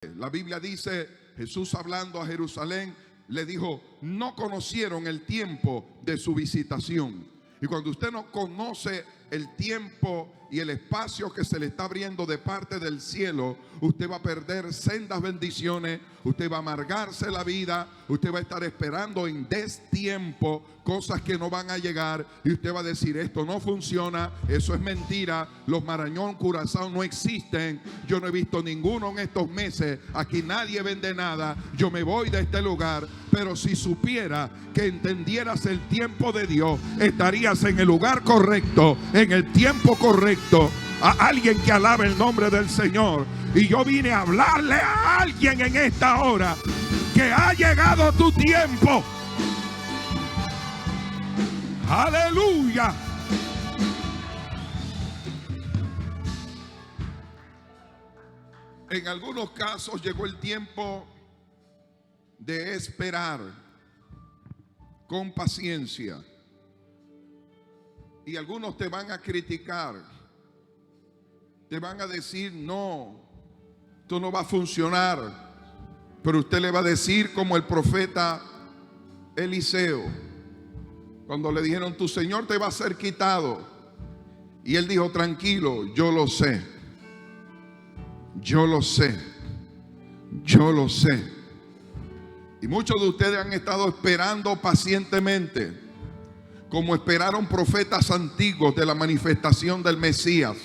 La Biblia dice, Jesús hablando a Jerusalén, le dijo, no conocieron el tiempo de su visitación. Y cuando usted no conoce el tiempo y el espacio que se le está abriendo de parte del cielo, usted va a perder sendas bendiciones, usted va a amargarse la vida, usted va a estar esperando en destiempo cosas que no van a llegar y usted va a decir, esto no funciona, eso es mentira, los Marañón Curazao no existen, yo no he visto ninguno en estos meses, aquí nadie vende nada, yo me voy de este lugar. Pero si supiera que entendieras el tiempo de Dios, estarías en el lugar correcto, en el tiempo correcto. A alguien que alabe el nombre del Señor. Y yo vine a hablarle a alguien en esta hora que ha llegado tu tiempo. Aleluya. En algunos casos llegó el tiempo de esperar con paciencia. Y algunos te van a criticar, te van a decir, no, esto no va a funcionar. Pero usted le va a decir como el profeta Eliseo, cuando le dijeron, tu Señor te va a ser quitado. Y él dijo, tranquilo, yo lo sé, yo lo sé, yo lo sé. Y muchos de ustedes han estado esperando pacientemente, como esperaron profetas antiguos de la manifestación del Mesías,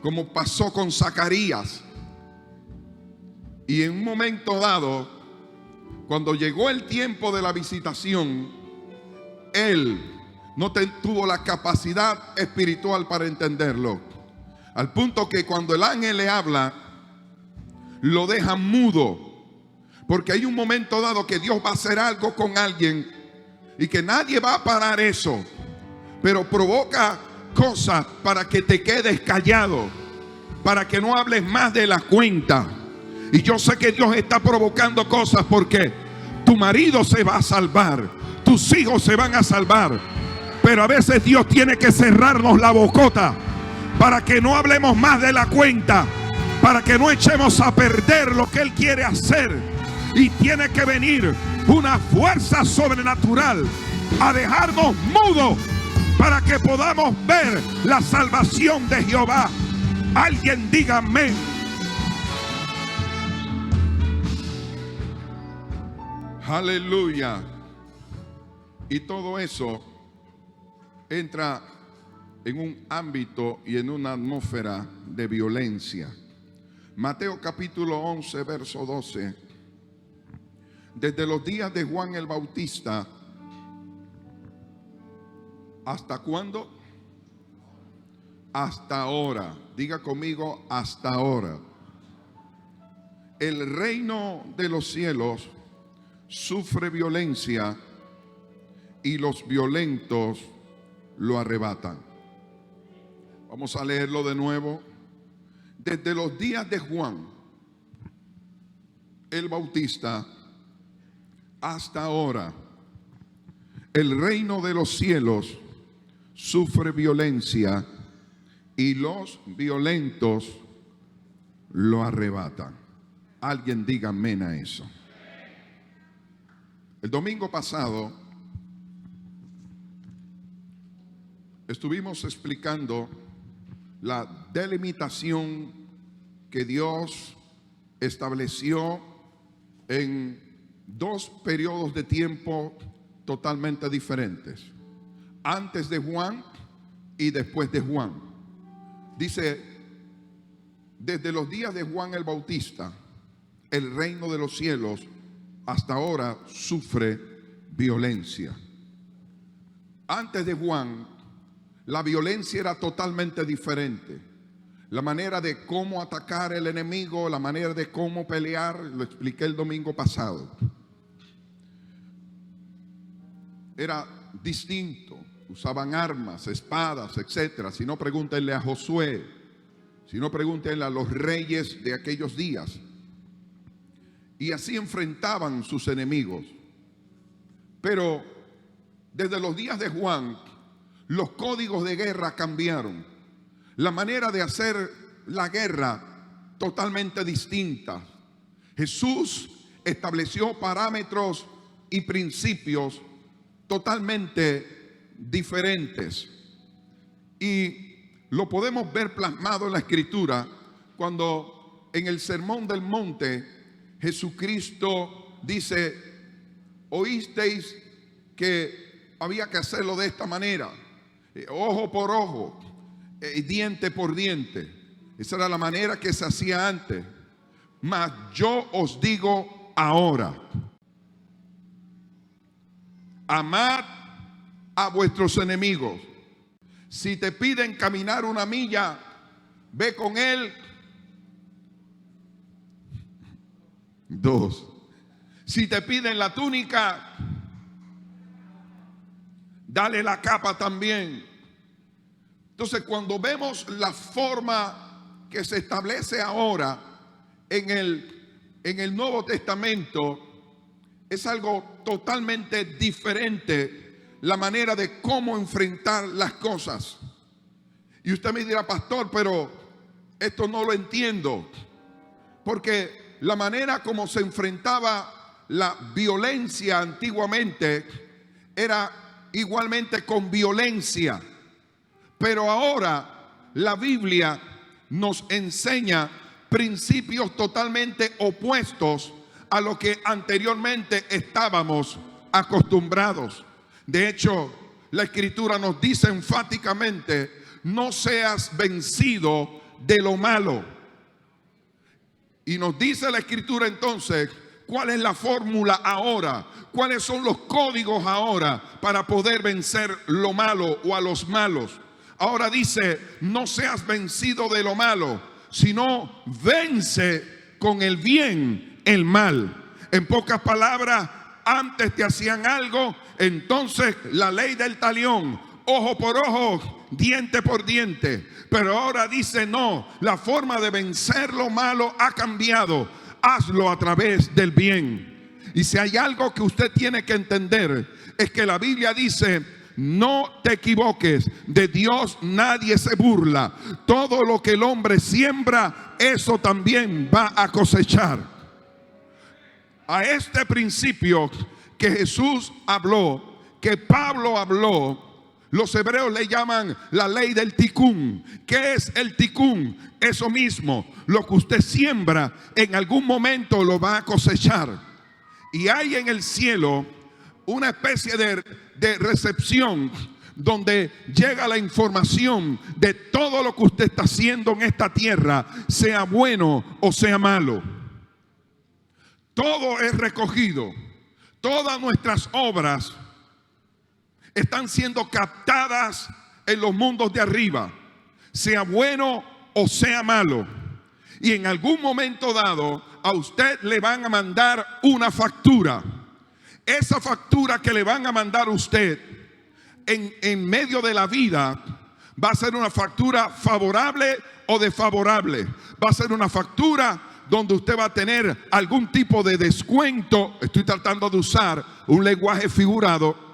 como pasó con Zacarías. Y en un momento dado, cuando llegó el tiempo de la visitación, él no tuvo la capacidad espiritual para entenderlo, al punto que cuando el ángel le habla, lo deja mudo. Porque hay un momento dado que Dios va a hacer algo con alguien y que nadie va a parar eso, pero provoca cosas para que te quedes callado, para que no hables más de la cuenta. Y yo sé que Dios está provocando cosas porque tu marido se va a salvar, tus hijos se van a salvar, pero a veces Dios tiene que cerrarnos la bocota para que no hablemos más de la cuenta, para que no echemos a perder lo que Él quiere hacer. Y tiene que venir una fuerza sobrenatural a dejarnos mudos para que podamos ver la salvación de Jehová. Alguien diga amén. Aleluya. Y todo eso entra en un ámbito y en una atmósfera de violencia. Mateo capítulo 11, verso 12. Desde los días de Juan el Bautista, ¿hasta cuándo? Hasta ahora. Diga conmigo, hasta ahora. El reino de los cielos sufre violencia y los violentos lo arrebatan. Vamos a leerlo de nuevo. Desde los días de Juan el Bautista hasta ahora, el reino de los cielos sufre violencia y los violentos lo arrebatan. Alguien diga amén a eso. El domingo pasado estuvimos explicando la delimitación que Dios estableció en dos periodos de tiempo totalmente diferentes, antes de Juan y después de Juan. Dice, desde los días de Juan el Bautista, el reino de los cielos hasta ahora sufre violencia. Antes de Juan, la violencia era totalmente diferente. La manera de cómo atacar al enemigo, la manera de cómo pelear, lo expliqué el domingo pasado. Era distinto. Usaban armas, espadas, etcétera. Si no, pregúntenle a Josué. Si no, pregúntenle a los reyes de aquellos días. Y así enfrentaban sus enemigos. Pero desde los días de Juan, los códigos de guerra cambiaron. La manera de hacer la guerra totalmente distintas. Jesús estableció parámetros y principios totalmente diferentes. Y lo podemos ver plasmado en la Escritura cuando en el Sermón del Monte Jesucristo dice: oísteis que había que hacerlo de esta manera, ojo por ojo, diente por diente. Esa era la manera que se hacía antes. Mas yo os digo ahora: amad a vuestros enemigos. Si te piden caminar una milla, ve con él 2. Si te piden la túnica, dale la capa también. Entonces, cuando vemos la forma que se establece ahora en el Nuevo Testamento, es algo totalmente diferente la manera de cómo enfrentar las cosas. Y usted me dirá: pastor, pero esto no lo entiendo, porque la manera como se enfrentaba la violencia antiguamente era igualmente con violencia, pero ahora la Biblia nos enseña principios totalmente opuestos a lo que anteriormente estábamos acostumbrados. De hecho, la Escritura nos dice enfáticamente: no seas vencido de lo malo. Y nos dice la Escritura entonces cuál es la fórmula ahora, cuáles son los códigos ahora para poder vencer lo malo o a los malos. Ahora dice: no seas vencido de lo malo, sino vence con el bien el mal. En pocas palabras, antes te hacían algo, entonces la ley del talión, ojo por ojo, diente por diente. Pero ahora dice: no, la forma de vencer lo malo ha cambiado. Hazlo a través del bien. Y si hay algo que usted tiene que entender, es que la Biblia dice: no te equivoques, de Dios nadie se burla. Todo lo que el hombre siembra, eso también va a cosechar. A este principio que Jesús habló, que Pablo habló, los hebreos le llaman la ley del ticún. ¿Qué es el ticún? Eso mismo, lo que usted siembra, en algún momento lo va a cosechar. Y hay en el cielo una especie de recepción donde llega la información de todo lo que usted está haciendo en esta tierra, sea bueno o sea malo. Todo es recogido. Todas nuestras obras están siendo captadas en los mundos de arriba, sea bueno o sea malo. Y en algún momento dado a usted le van a mandar una factura. Esa factura que le van a mandar a usted en medio de la vida va a ser una factura favorable o desfavorable. Va a ser una factura donde usted va a tener algún tipo de descuento. Estoy tratando de usar un lenguaje figurado.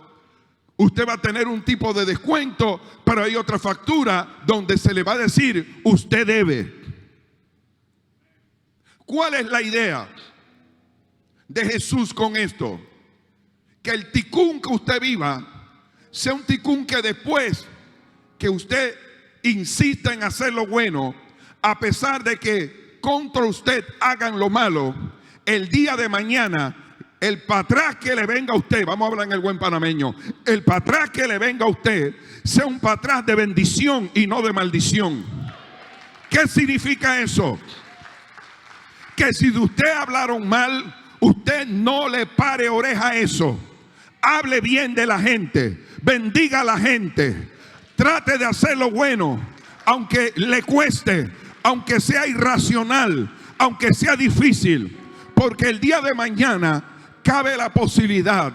Usted va a tener un tipo de descuento, pero hay otra factura donde se le va a decir: usted debe. ¿Cuál es la idea de Jesús con esto? Que el ticún que usted viva sea un ticún que después que usted insista en hacer lo bueno, a pesar de que contra usted hagan lo malo, el día de mañana el patrás que le venga a usted, vamos a hablar en el buen panameño, el patrás que le venga a usted sea un patrás de bendición y no de maldición. ¿Qué significa eso? Que si de usted hablaron mal, usted no le pare oreja a eso. Hable bien de la gente, bendiga a la gente, trate de hacer lo bueno, aunque le cueste, aunque sea irracional, aunque sea difícil, porque el día de mañana cabe la posibilidad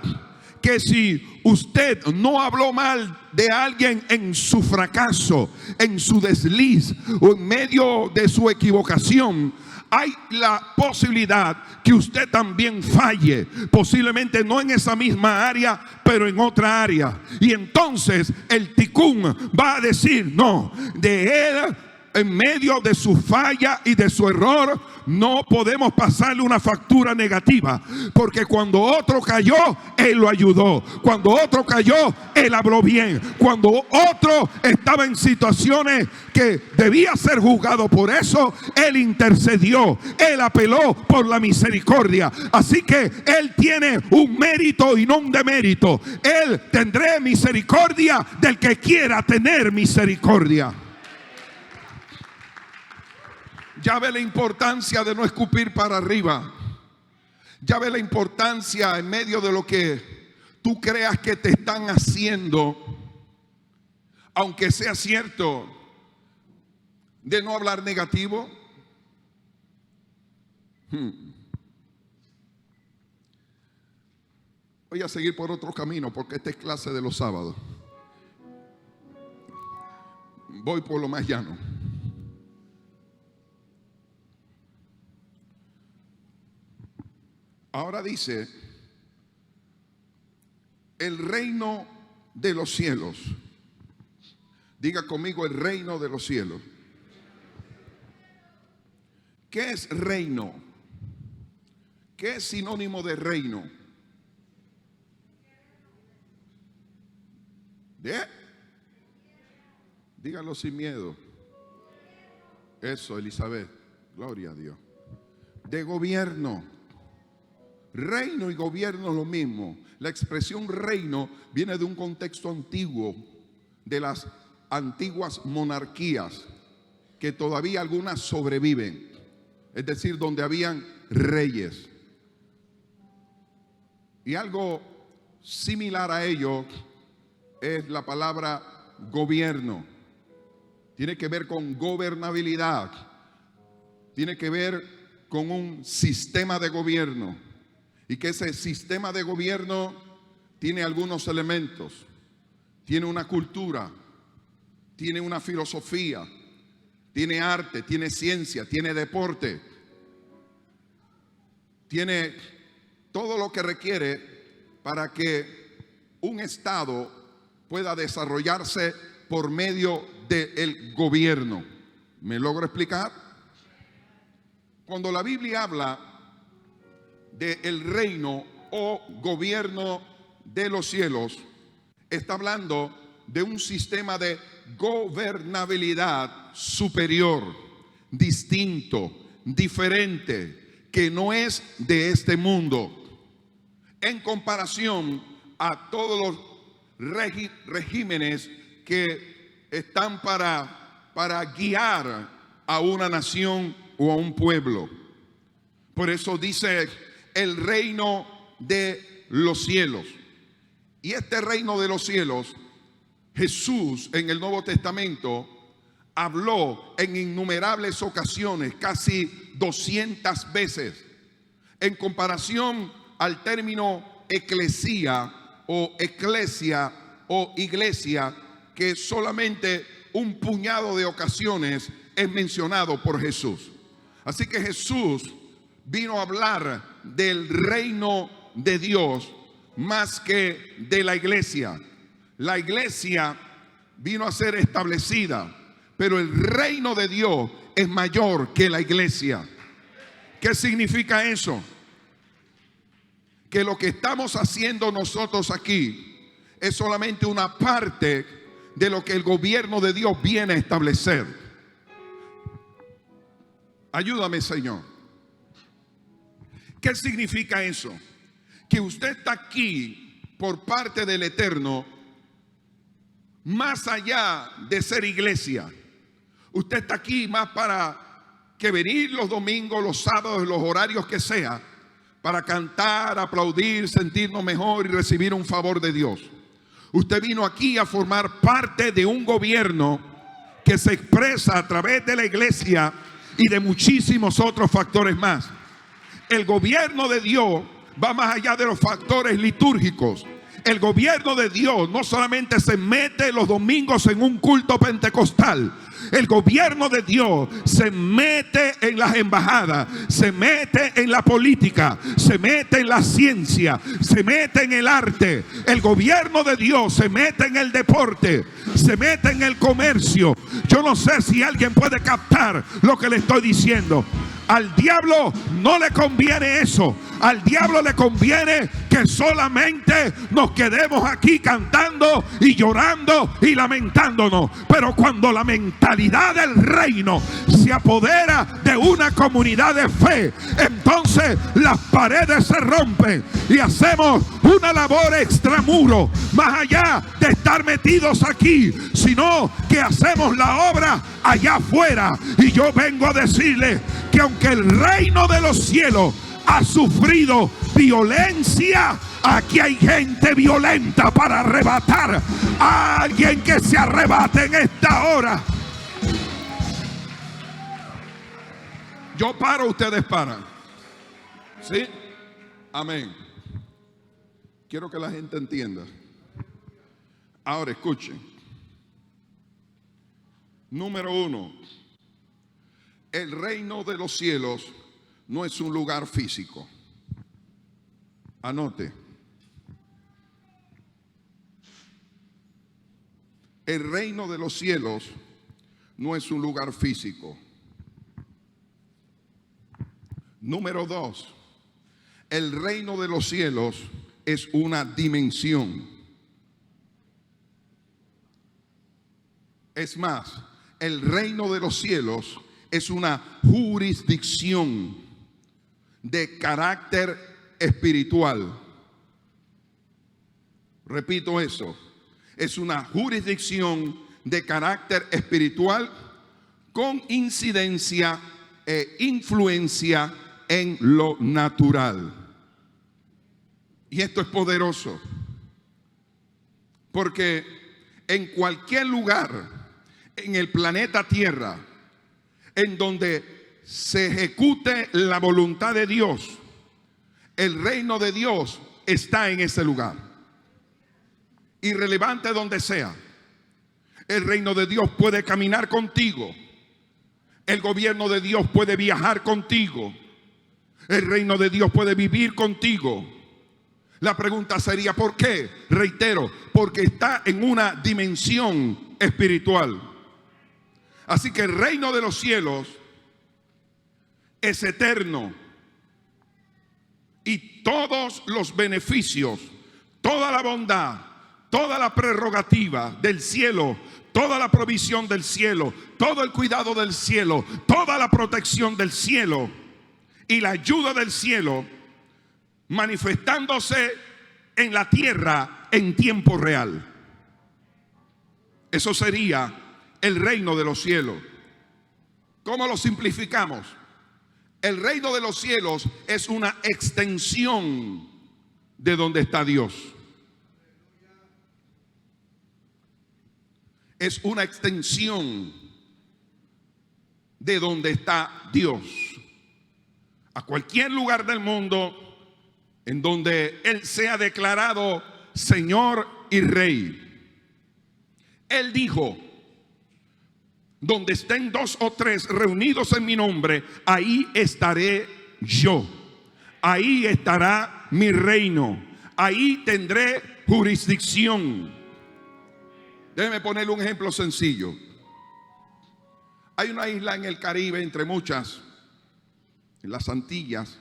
que si usted no habló mal de alguien en su fracaso, en su desliz o en medio de su equivocación, hay la posibilidad que usted también falle, posiblemente no en esa misma área, pero en otra área. Y entonces el ticún va a decir: no, de él en medio de su falla y de su error, no podemos pasarle una factura negativa, porque cuando otro cayó, Él lo ayudó. Cuando otro cayó, Él habló bien. Cuando otro estaba en situaciones que debía ser juzgado por eso, Él intercedió. Él apeló por la misericordia. Así que Él tiene un mérito y no un demérito. Él tendrá misericordia del que quiera tener misericordia. Ya ve la importancia de no escupir para arriba. Ya ve la importancia en medio de lo que tú creas que te están haciendo, aunque sea cierto, de no hablar negativo. Voy a seguir por otro camino porque esta es clase de los sábados. Voy por lo más llano. Ahora dice, el reino de los cielos. Diga conmigo, el reino de los cielos. ¿Qué es reino? ¿Qué es sinónimo de reino? Dígalo sin miedo. Eso, Elizabeth. Gloria a Dios. De gobierno. Reino y gobierno es lo mismo. La expresión reino viene de un contexto antiguo, de las antiguas monarquías, que todavía algunas sobreviven. Es decir, donde habían reyes. Y algo similar a ello es la palabra gobierno. Tiene que ver con gobernabilidad. Tiene que ver con un sistema de gobierno. Y que ese sistema de gobierno tiene algunos elementos. Tiene una cultura, tiene una filosofía, tiene arte, tiene ciencia, tiene deporte. Tiene todo lo que requiere para que un Estado pueda desarrollarse por medio del gobierno. ¿Me logro explicar? Cuando la Biblia habla del reino o gobierno de los cielos, está hablando de un sistema de gobernabilidad superior, distinto, diferente, que no es de este mundo, en comparación a todos los regímenes que están para guiar a una nación o a un pueblo. Por eso dice el reino de los cielos. Y este reino de los cielos, Jesús en el Nuevo Testamento habló en innumerables ocasiones, casi 200 veces, en comparación al término eclesía o eclesia o iglesia, que solamente un puñado de ocasiones es mencionado por Jesús. Así que Jesús vino a hablar del reino de Dios más que de la iglesia. La iglesia vino a ser establecida, pero el reino de Dios es mayor que la iglesia. ¿Qué significa eso? Que lo que estamos haciendo nosotros aquí es solamente una parte de lo que el gobierno de Dios viene a establecer. Ayúdame, Señor. ¿Qué significa eso? Que usted está aquí por parte del Eterno, más allá de ser iglesia. Usted está aquí más para que venir los domingos, los sábados, los horarios que sea, para cantar, aplaudir, sentirnos mejor y recibir un favor de Dios. Usted vino aquí a formar parte de un gobierno que se expresa a través de la iglesia y de muchísimos otros factores más. El gobierno de Dios va más allá de los factores litúrgicos. El gobierno de Dios no solamente se mete los domingos en un culto pentecostal. El gobierno de Dios se mete en las embajadas, se mete en la política, se mete en la ciencia, se mete en el arte. El gobierno de Dios se mete en el deporte, se mete en el comercio. Yo no sé si alguien puede captar lo que le estoy diciendo. Al diablo no le conviene eso. Al diablo le conviene que solamente nos quedemos aquí cantando y llorando y lamentándonos. Pero cuando la mentalidad del reino se apodera de una comunidad de fe, entonces las paredes se rompen y hacemos una labor extramuro, más allá de estar metidos aquí, sino que hacemos la obra allá afuera. Y yo vengo a decirle que aunque el reino de los cielos ha sufrido violencia, aquí hay gente violenta para arrebatar a alguien que se arrebate en esta hora. Yo paro, ustedes paran. ¿Sí? Amén. Quiero que la gente entienda. Ahora escuchen. Número 1. El reino de los cielos no es un lugar físico. Anote. El reino de los cielos no es un lugar físico. Número 2. El reino de los cielos es una dimensión. Es más, el reino de los cielos es una jurisdicción de carácter espiritual. Repito eso. Es una jurisdicción de carácter espiritual con incidencia e influencia en lo natural. Y esto es poderoso, porque en cualquier lugar en el planeta Tierra en donde se ejecute la voluntad de Dios, el reino de Dios está en ese lugar. Irrelevante donde sea, el reino de Dios puede caminar contigo. El gobierno de Dios puede viajar contigo. El reino de Dios puede vivir contigo. La pregunta sería, ¿por qué? Reitero, porque está en una dimensión espiritual. Así que el reino de los cielos es eterno. Y todos los beneficios, toda la bondad, toda la prerrogativa del cielo, toda la provisión del cielo, todo el cuidado del cielo, toda la protección del cielo y la ayuda del cielo manifestándose en la tierra en tiempo real. Eso sería el reino de los cielos. ¿Cómo lo simplificamos? El reino de los cielos es una extensión de donde está Dios. Es una extensión de donde está Dios. A cualquier lugar del mundo en donde Él sea declarado Señor y Rey. Él dijo: donde estén 2 o 3 reunidos en mi nombre, ahí estaré yo. Ahí estará mi reino. Ahí tendré jurisdicción. Déjeme ponerle un ejemplo sencillo. Hay una isla en el Caribe, entre muchas, en las Antillas,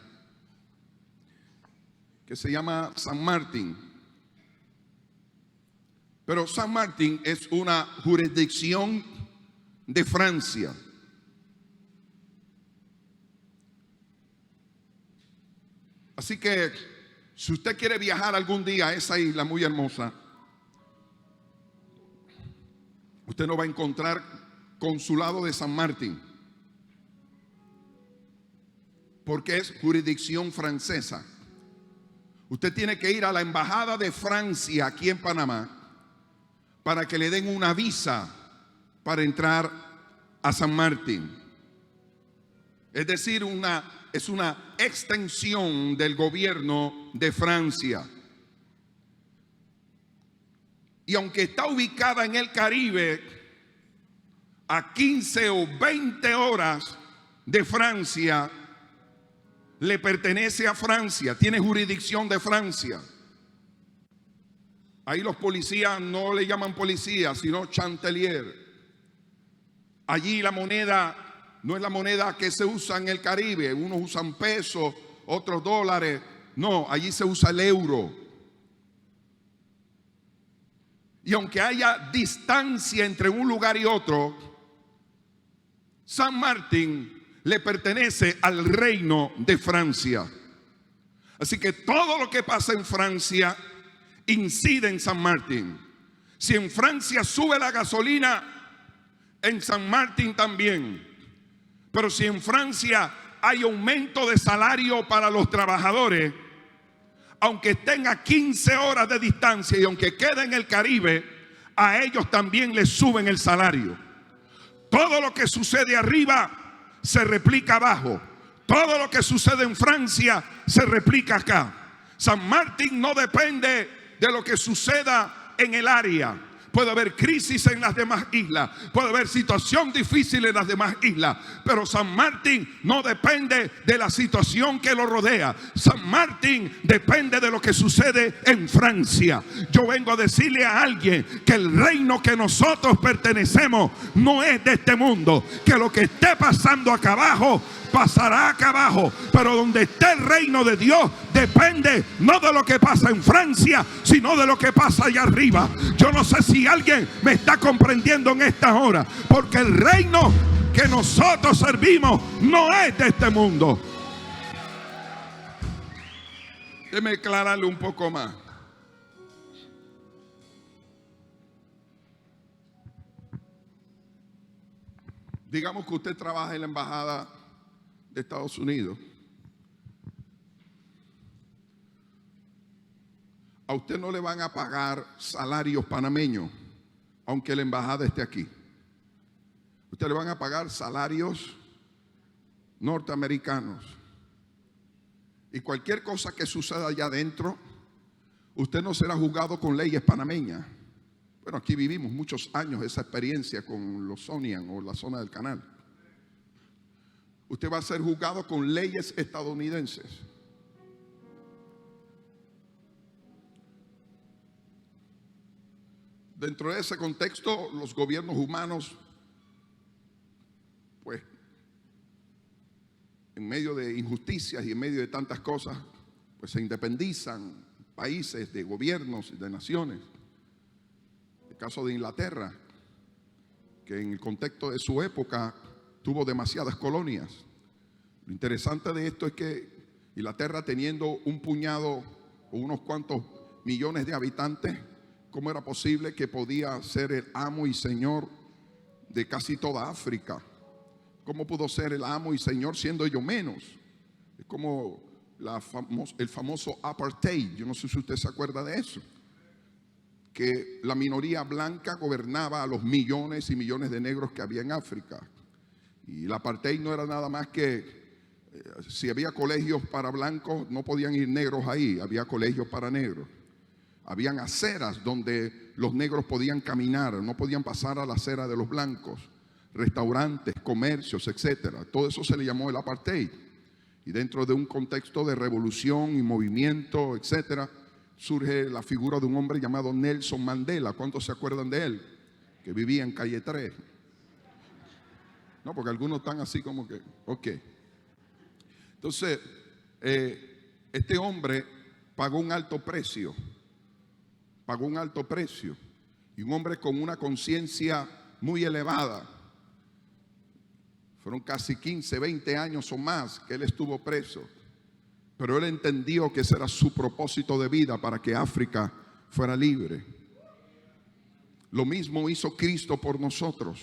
que se llama San Martín. Pero San Martín es una jurisdicción de Francia. Así que si usted quiere viajar algún día a esa isla muy hermosa, usted no va a encontrar consulado de San Martín, porque es jurisdicción francesa. Usted tiene que ir a la embajada de Francia aquí en Panamá para que le den una visa para entrar a San Martín. Es decir, es una extensión del gobierno de Francia. Y aunque está ubicada en el Caribe, a 15 o 20 horas de Francia, le pertenece a Francia, tiene jurisdicción de Francia. Ahí los policías no le llaman policía, sino chantelier. Allí la moneda no es la moneda que se usa en el Caribe. Unos usan pesos, otros dólares. No, allí se usa el euro. Y aunque haya distancia entre un lugar y otro, San Martín le pertenece al reino de Francia. Así que todo lo que pasa en Francia incide en San Martín. Si en Francia sube la gasolina, en San Martín también. Pero si en Francia hay aumento de salario para los trabajadores, aunque estén a 15 horas de distancia y aunque quede en el Caribe, a ellos también les suben el salario. Todo lo que sucede arriba se replica abajo. Todo lo que sucede en Francia se replica acá. San Martín no depende de lo que suceda en el área. Puede haber crisis en las demás islas, puede haber situación difícil en las demás islas, pero San Martín no depende de la situación que lo rodea. San Martín depende de lo que sucede en Francia. Yo vengo a decirle a alguien que el reino que nosotros pertenecemos no es de este mundo, que lo que esté pasando acá abajo pasará acá abajo, pero donde esté el reino de Dios depende no de lo que pasa en Francia, sino de lo que pasa allá arriba. Yo no sé si alguien me está comprendiendo en esta hora, porque el reino que nosotros servimos no es de este mundo. Déjeme aclararle un poco más. Digamos que usted trabaja en la embajada de Estados Unidos. A usted no le van a pagar salarios panameños, aunque la embajada esté aquí. Usted le van a pagar salarios norteamericanos. Y cualquier cosa que suceda allá adentro, usted no será juzgado con leyes panameñas. Bueno, aquí vivimos muchos años esa experiencia con los Sonian o la zona del canal. Usted va a ser juzgado con leyes estadounidenses. Dentro de ese contexto, los gobiernos humanos, pues, en medio de injusticias y en medio de tantas cosas, pues se independizan países de gobiernos y de naciones. El caso de Inglaterra, que en el contexto de su época tuvo demasiadas colonias. Lo interesante de esto es que Inglaterra, teniendo un puñado o unos cuantos millones de habitantes, ¿cómo era posible que podía ser el amo y señor de casi toda África? ¿Cómo pudo ser el amo y señor siendo ellos menos? Es como el famoso apartheid. Yo no sé si usted se acuerda de eso, que la minoría blanca gobernaba a los millones y millones de negros que había en África. Y el apartheid no era nada más que si había colegios para blancos, no podían ir negros ahí, había colegios para negros. Habían aceras donde los negros podían caminar, no podían pasar a la acera de los blancos. Restaurantes, comercios, etcétera. Todo eso se le llamó el apartheid. Y dentro de un contexto de revolución y movimiento, etcétera, surge la figura de un hombre llamado Nelson Mandela. ¿Cuántos se acuerdan de él? Que vivía en calle 3. No, porque algunos están así como que, ok. Entonces, este hombre pagó un alto precio. Pagó un alto precio. Y un hombre con una conciencia muy elevada. Fueron casi 15, 20 años o más que él estuvo preso. Pero él entendió que ese era su propósito de vida, para que África fuera libre. Lo mismo hizo Cristo por nosotros.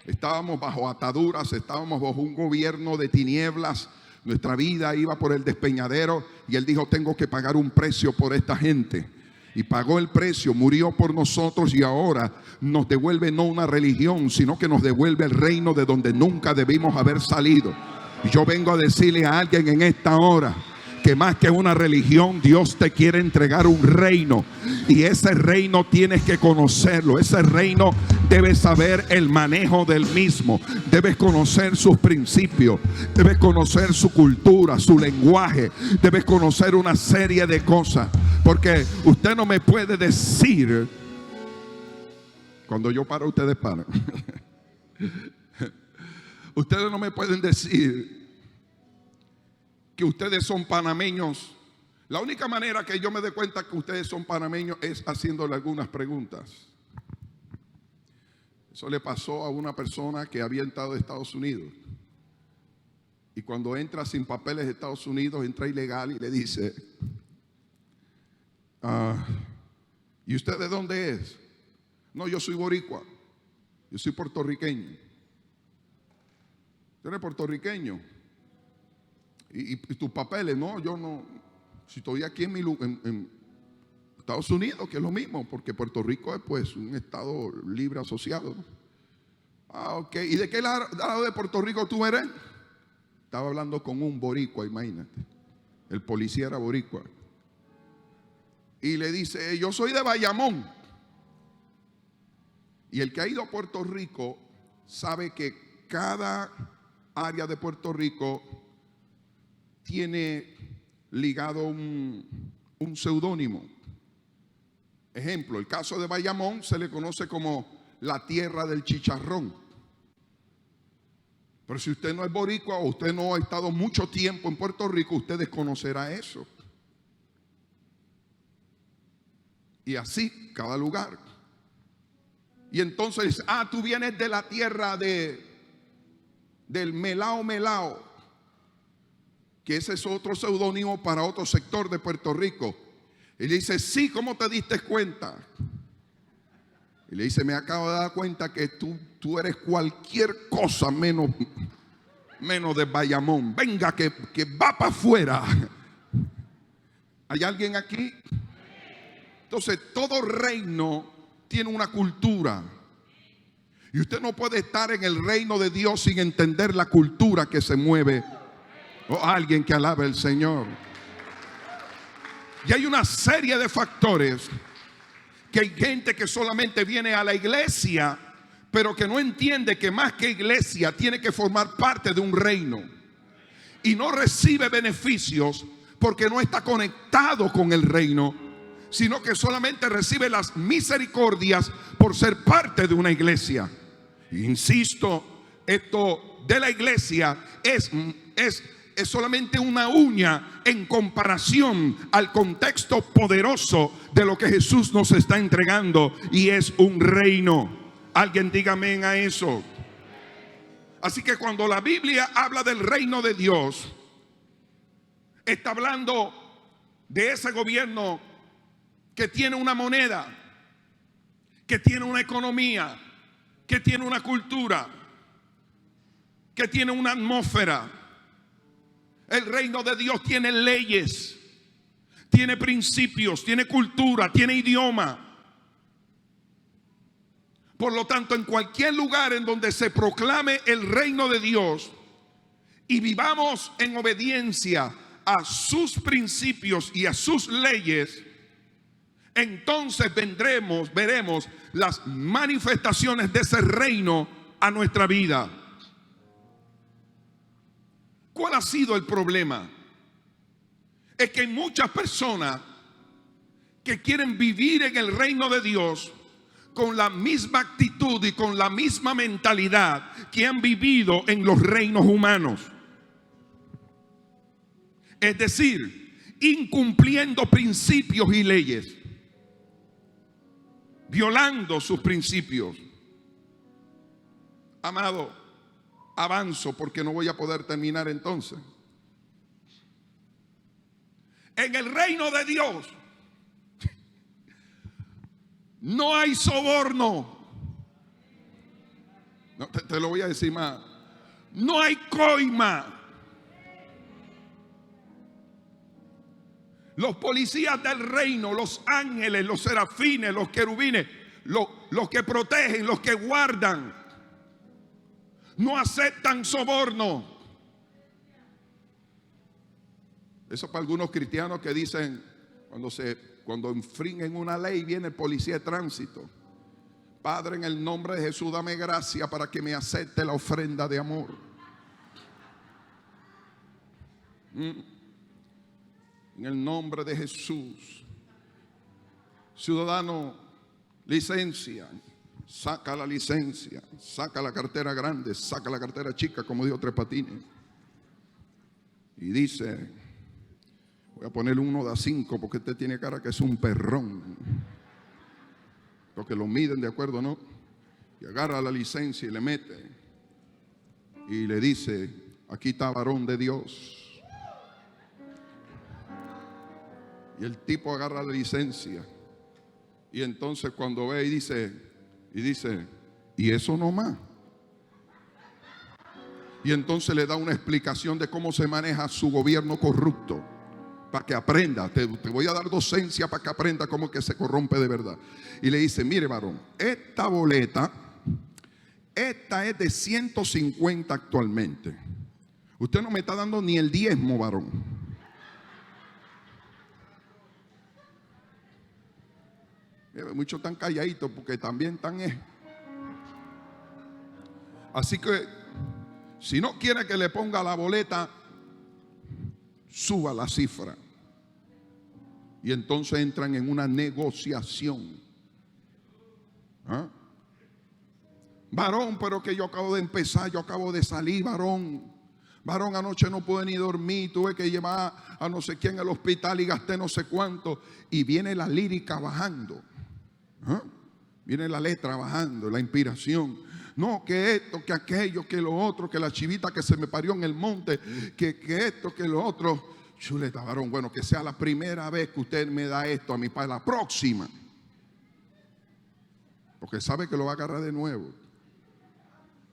Estábamos bajo ataduras, estábamos bajo un gobierno de tinieblas. Nuestra vida iba por el despeñadero y Él dijo: tengo que pagar un precio por esta gente. Y pagó el precio, murió por nosotros, y ahora nos devuelve no una religión, sino que nos devuelve el reino de donde nunca debimos haber salido. Y yo vengo a decirle a alguien en esta hora que más que una religión, Dios te quiere entregar un reino, y ese reino tienes que conocerlo. Ese reino debes saber el manejo del mismo, debes conocer sus principios, debes conocer su cultura, su lenguaje, debes conocer una serie de cosas. Porque usted no me puede decir, cuando yo paro, ustedes paran. Ustedes no me pueden decir que ustedes son panameños. La única manera que yo me dé cuenta que ustedes son panameños es haciéndole algunas preguntas. Eso le pasó a una persona que había entrado de Estados Unidos. Y cuando entra sin papeles de Estados Unidos, entra ilegal y le dice, ¿y usted de dónde es? No, yo soy boricua, yo soy puertorriqueño. ¿Usted eres puertorriqueño? ¿Y tus papeles? No, yo no. Si estoy aquí en Estados Unidos, que es lo mismo, porque Puerto Rico es pues un estado libre asociado, ¿no? Ok. ¿Y de qué lado de Puerto Rico tú eres? Estaba hablando con un boricua, imagínate. El policía era boricua. Y le dice, yo soy de Bayamón. Y el que ha ido a Puerto Rico sabe que cada área de Puerto Rico tiene ligado un seudónimo. Ejemplo, el caso de Bayamón se le conoce como la tierra del chicharrón. Pero si usted no es boricua o usted no ha estado mucho tiempo en Puerto Rico, usted desconocerá eso. Y así cada lugar. Y entonces, tú vienes de la tierra del melao melao, que ese es otro seudónimo para otro sector de Puerto Rico. Y le dice, sí, ¿cómo te diste cuenta? Y le dice, me acabo de dar cuenta que tú eres cualquier cosa menos de Bayamón. Venga, que va para afuera. ¿Hay alguien aquí? Entonces, todo reino tiene una cultura. Y usted no puede estar en el reino de Dios sin entender la cultura que se mueve. O alguien que alabe al Señor. Y hay una serie de factores que hay gente que solamente viene a la iglesia, pero que no entiende que más que iglesia tiene que formar parte de un reino. Y no recibe beneficios porque no está conectado con el reino, sino que solamente recibe las misericordias por ser parte de una iglesia. Insisto, esto de la iglesia es solamente una uña en comparación al contexto poderoso de lo que Jesús nos está entregando, y es un reino. Alguien diga amén a eso. Así que cuando la Biblia habla del reino de Dios, está hablando de ese gobierno que tiene una moneda, que tiene una economía, que tiene una cultura, que tiene una atmósfera. El reino de Dios tiene leyes, tiene principios, tiene cultura, tiene idioma. Por lo tanto, en cualquier lugar en donde se proclame el reino de Dios y vivamos en obediencia a sus principios y a sus leyes, entonces veremos las manifestaciones de ese reino a nuestra vida. ¿Cuál ha sido el problema? Es que hay muchas personas que quieren vivir en el reino de Dios con la misma actitud y con la misma mentalidad que han vivido en los reinos humanos. Es decir, incumpliendo principios y leyes, violando sus principios. Amado, avanzo porque no voy a poder terminar entonces. En el reino de Dios no hay soborno. No, te lo voy a decir más. No hay coima. Los policías del reino, los ángeles, los serafines, los querubines, los que protegen, los que guardan, no aceptan soborno. Eso para algunos cristianos que dicen, cuando infringen una ley, viene el policía de tránsito. Padre, en el nombre de Jesús, dame gracia para que me acepte la ofrenda de amor. En el nombre de Jesús. Ciudadano, licencia. Saca la licencia, saca la cartera grande, saca la cartera chica, como dijo Tres Patines. Y dice, voy a ponerle uno de A5 porque usted tiene cara que es un perrón. Porque lo miden de acuerdo, ¿no? Y agarra la licencia y le mete. Y le dice, aquí está varón de Dios. Y el tipo agarra la licencia. Y entonces cuando ve y dice, y eso no más. Y entonces le da una explicación de cómo se maneja su gobierno corrupto. Para que aprenda, te voy a dar docencia para que aprenda cómo que se corrompe de verdad. Y le dice, mire varón, esta boleta, esta es de 150 actualmente. Usted no me está dando ni el diezmo, varón. Muchos están calladitos porque también están. Así que si no quiere que le ponga la boleta, suba la cifra. Y entonces entran en una negociación. ¿Ah? Varón, pero que yo acabo de empezar, yo acabo de salir, varón. Varón, anoche no pude ni dormir, tuve que llevar a no sé quién al hospital y gasté no sé cuánto. Y viene la lírica bajando. ¿Ah? Viene la letra bajando, la inspiración. No, que esto, que aquello, que lo otro, que la chivita que se me parió en el monte, que esto, que lo otro. Chuleta, varón, bueno, que sea la primera vez que usted me da esto a mi padre, la próxima. Porque sabe que lo va a agarrar de nuevo.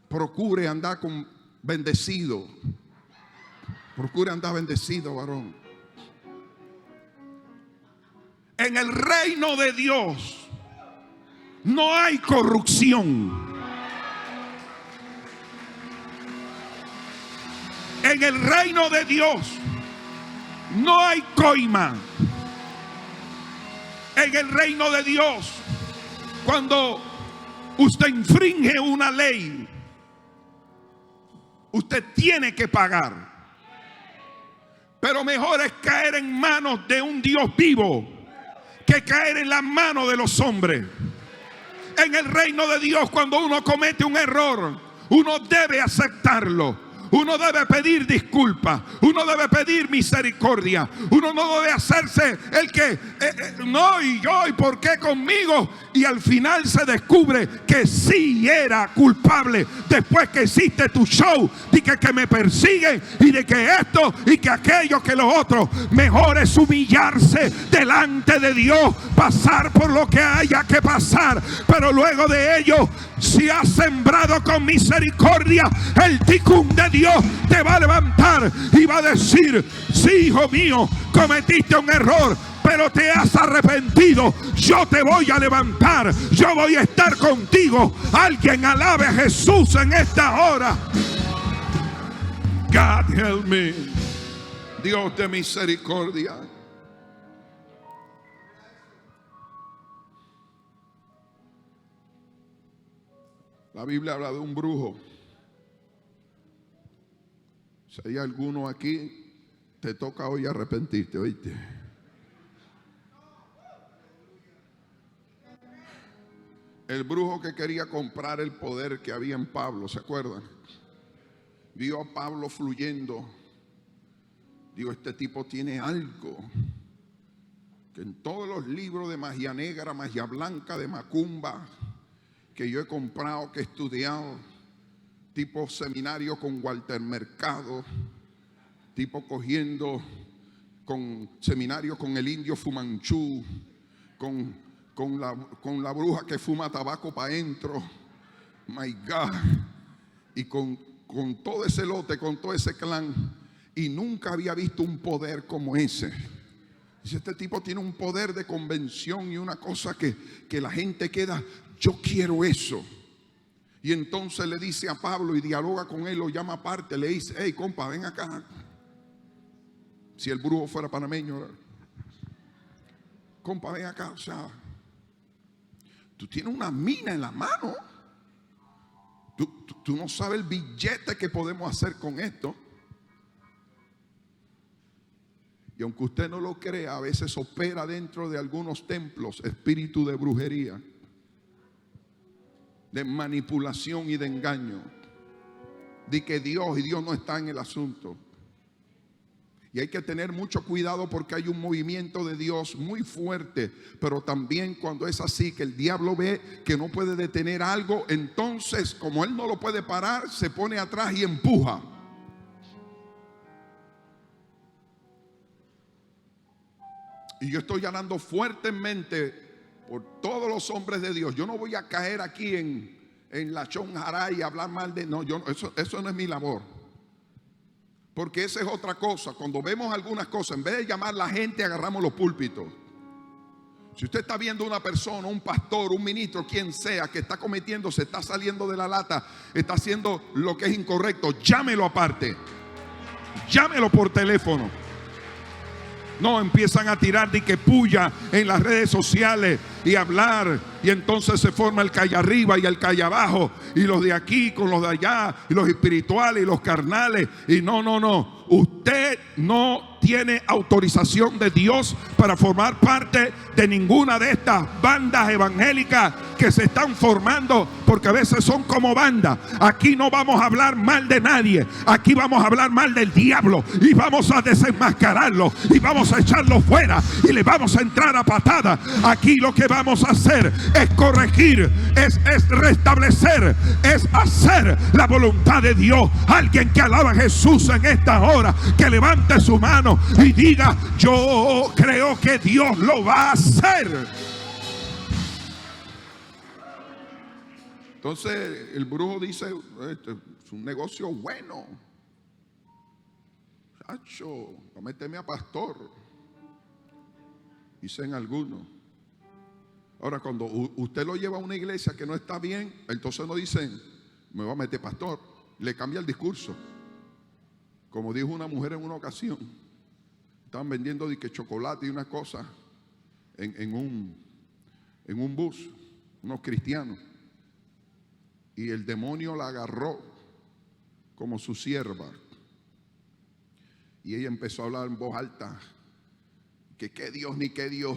Procure andar con bendecido. Procure andar bendecido, varón. En el reino de Dios no hay corrupción. En el reino de Dios no hay coima. En el reino de Dios, cuando usted infringe una ley, usted tiene que pagar. Pero mejor es caer en manos de un Dios vivo que caer en las manos de los hombres. En el reino de Dios, cuando uno comete un error, uno debe aceptarlo. Uno debe pedir disculpas. Uno debe pedir misericordia. Uno no debe hacerse el que no, y yo, y por qué conmigo. Y al final se descubre que sí era culpable. Después que hiciste tu show de que me persiguen y de que esto y que aquello, que lo otro. Mejor es humillarse delante de Dios, pasar por lo que haya que pasar, pero luego de ello, si has sembrado con misericordia, el ticún de Dios te va a levantar y va a decir: sí, hijo mío, cometiste un error, pero te has arrepentido. Yo te voy a levantar, yo voy a estar contigo. Alguien alabe a Jesús en esta hora. God help me. Dios de misericordia. La Biblia habla de un brujo. Si hay alguno aquí, te toca hoy arrepentirte, ¿oíste? El brujo que quería comprar el poder que había en Pablo, ¿se acuerdan? Vio a Pablo fluyendo. Digo, este tipo tiene algo que en todos los libros de magia negra, magia blanca, de macumba, que yo he comprado, que he estudiado, tipo seminario con Walter Mercado, tipo cogiendo con seminario con el indio Fumanchú, con la bruja que fuma tabaco para adentro, my God, y con todo ese lote, con todo ese clan, y nunca había visto un poder como ese. Dice, este tipo tiene un poder de convención y una cosa que la gente queda, yo quiero eso. Y entonces le dice a Pablo y dialoga con él, lo llama aparte, le dice, hey compa, ven acá. Si el brujo fuera panameño, ¿verdad? Compa, ven acá, o sea, tú tienes una mina en la mano. Tú no sabes el billete que podemos hacer con esto. Y aunque usted no lo crea, a veces opera dentro de algunos templos espíritu de brujería, de manipulación y de engaño. De que Dios no está en el asunto. Y hay que tener mucho cuidado porque hay un movimiento de Dios muy fuerte. Pero también cuando es así, que el diablo ve que no puede detener algo, entonces como él no lo puede parar, se pone atrás y empuja. Y yo estoy hablando fuertemente por todos los hombres de Dios. Yo no voy a caer aquí en la chonjara y hablar mal de... No, eso no es mi labor. Porque esa es otra cosa. Cuando vemos algunas cosas, en vez de llamar a la gente, agarramos los púlpitos. Si usted está viendo una persona, un pastor, un ministro, quien sea, que está cometiendo, se está saliendo de la lata, está haciendo lo que es incorrecto, llámelo aparte. Llámelo por teléfono. No empiezan a tirar de que puya en las redes sociales y hablar, y entonces se forma el calle arriba y el calle abajo, y los de aquí con los de allá, y los espirituales y los carnales. Y no, usted no tiene autorización de Dios para formar parte de ninguna de estas bandas evangélicas que se están formando, porque a veces son como bandas. Aquí no vamos a hablar mal de nadie, aquí vamos a hablar mal del diablo y vamos a desenmascararlo y vamos a echarlo fuera y le vamos a entrar a patada. Aquí lo que vamos a hacer es corregir, es restablecer, es hacer la voluntad de Dios. Alguien que alaba a Jesús en esta hora, que levante su mano y diga: yo creo que Dios lo va a hacer. Entonces el brujo dice: este es un negocio bueno, chacho, méteme a pastor, dicen algunos. Ahora, cuando usted lo lleva a una iglesia que no está bien, entonces no dicen: me voy a meter pastor. Le cambia el discurso. Como dijo una mujer en una ocasión, estaban vendiendo de que chocolate y una cosa en un bus, unos cristianos, y el demonio la agarró como su sierva, y ella empezó a hablar en voz alta que qué Dios ni qué Dios.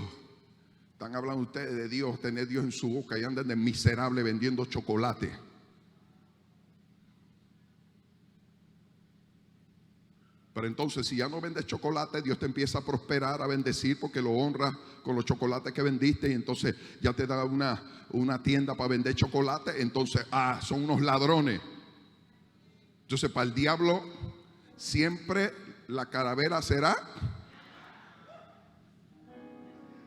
Están hablando ustedes de Dios, tener Dios en su boca, y andan de miserable vendiendo chocolate. Pero entonces, si ya no vendes chocolate, Dios te empieza a prosperar, a bendecir, porque lo honras con los chocolates que vendiste, y entonces ya te da una tienda para vender chocolate. Entonces, son unos ladrones. Entonces, para el diablo siempre la calavera será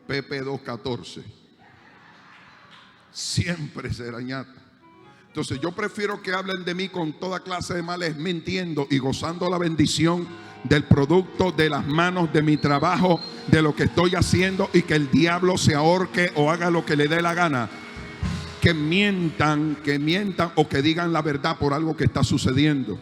Pepe 214. Siempre será ñata. Entonces yo prefiero que hablen de mí con toda clase de males, mintiendo y gozando la bendición del producto de las manos de mi trabajo, de lo que estoy haciendo, y que el diablo se ahorque o haga lo que le dé la gana. Que mientan o que digan la verdad por algo que está sucediendo.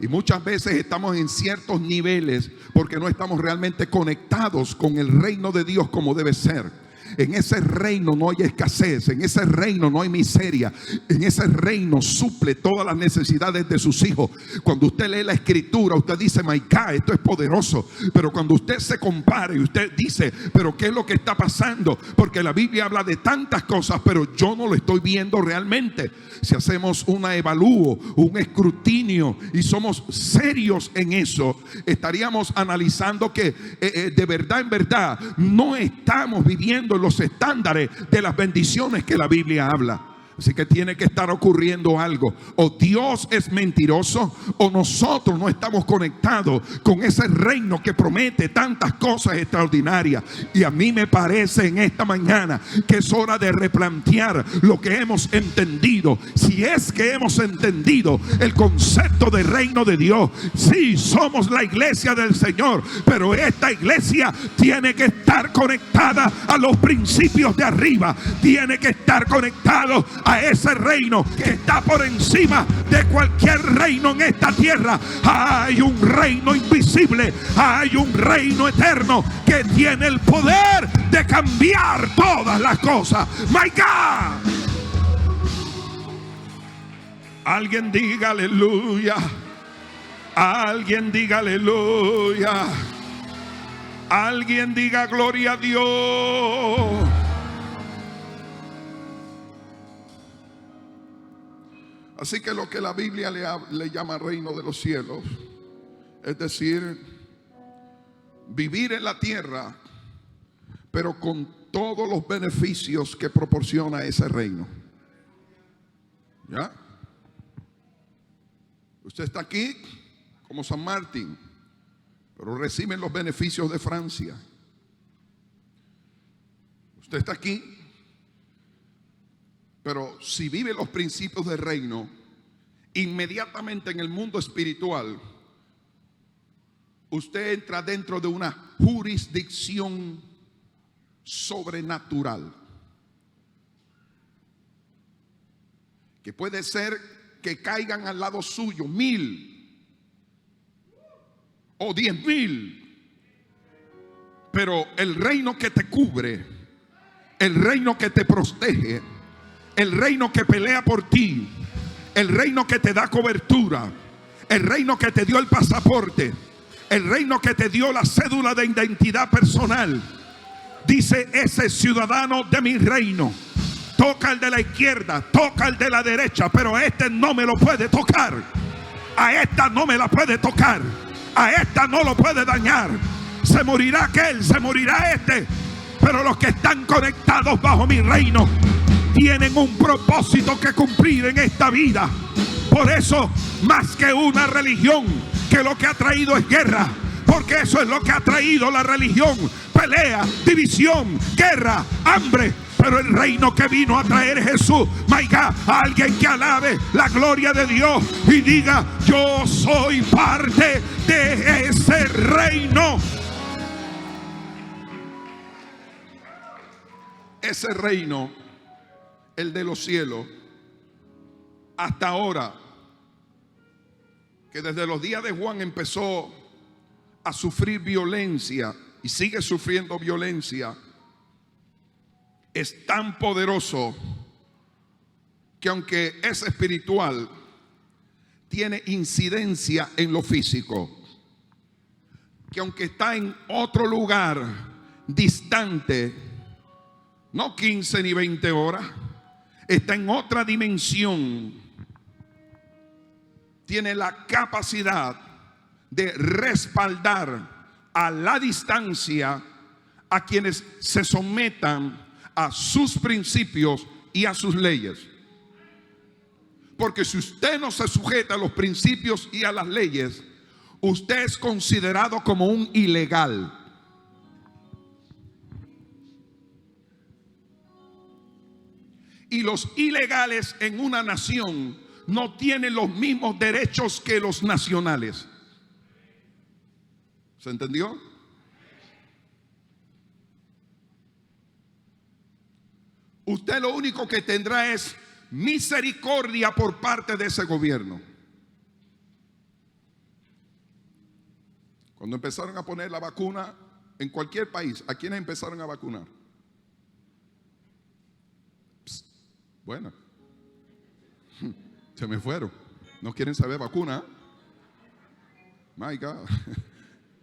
Y muchas veces estamos en ciertos niveles porque no estamos realmente conectados con el reino de Dios como debe ser. En ese reino no hay escasez, en ese reino no hay miseria, en ese reino suple todas las necesidades de sus hijos. Cuando usted lee la escritura, usted dice: my God, esto es poderoso. Pero cuando usted se compara y usted dice: pero ¿qué es lo que está pasando? Porque la Biblia habla de tantas cosas, pero yo no lo estoy viendo realmente. Si hacemos una evalúo, un escrutinio y somos serios en eso, estaríamos analizando que de verdad, en verdad, no estamos viviendo los estándares de las bendiciones que la Biblia habla. Así que tiene que estar ocurriendo algo. O Dios es mentiroso, o nosotros no estamos conectados con ese reino que promete tantas cosas extraordinarias. Y a mí me parece en esta mañana que es hora de replantear lo que hemos entendido. Si es que hemos entendido el concepto de reino de Dios. Sí, somos la iglesia del Señor, pero esta iglesia tiene que estar conectada a los principios de arriba. Tiene que estar conectado a ese reino que está por encima de cualquier reino en esta tierra. Hay un reino invisible, hay un reino eterno que tiene el poder de cambiar todas las cosas. My God. Alguien diga aleluya. Alguien diga aleluya. Alguien diga gloria a Dios. Así que lo que la Biblia le llama reino de los cielos, es decir, vivir en la tierra, pero con todos los beneficios que proporciona ese reino. ¿Ya? Usted está aquí como San Martín, pero recibe los beneficios de Francia. Usted está aquí, pero si vive los principios del reino, inmediatamente en el mundo espiritual, usted entra dentro de una jurisdicción sobrenatural. Que puede ser que caigan al lado suyo 1000 o 10,000. Pero el reino que te cubre, el reino que te protege, el reino que pelea por ti, el reino que te da cobertura, el reino que te dio el pasaporte, el reino que te dio la cédula de identidad personal, dice: ese ciudadano de mi reino. Toca al de la izquierda, toca al de la derecha, pero este no me lo puede tocar. A esta no me la puede tocar. A esta no lo puede dañar. Se morirá aquel, se morirá este, pero los que están conectados bajo mi reino tienen un propósito que cumplir en esta vida. Por eso, más que una religión, que lo que ha traído es guerra, porque eso es lo que ha traído la religión: pelea, división, guerra, hambre. Pero el reino que vino a traer Jesús, my God, a alguien que alabe la gloria de Dios y diga: yo soy parte de ese reino. Ese reino, el de los cielos, hasta ahora, que desde los días de Juan empezó a sufrir violencia y sigue sufriendo violencia, es tan poderoso que aunque es espiritual, tiene incidencia en lo físico. Que aunque está en otro lugar distante, no 15 ni 20 horas, está en otra dimensión, tiene la capacidad de respaldar a la distancia a quienes se sometan a sus principios y a sus leyes. Porque si usted no se sujeta a los principios y a las leyes, usted es considerado como un ilegal. Y los ilegales en una nación no tienen los mismos derechos que los nacionales. ¿Se entendió? Usted lo único que tendrá es misericordia por parte de ese gobierno. Cuando empezaron a poner la vacuna en cualquier país, ¿a quiénes empezaron a vacunar? Bueno, se me fueron. No quieren saber vacuna. My God.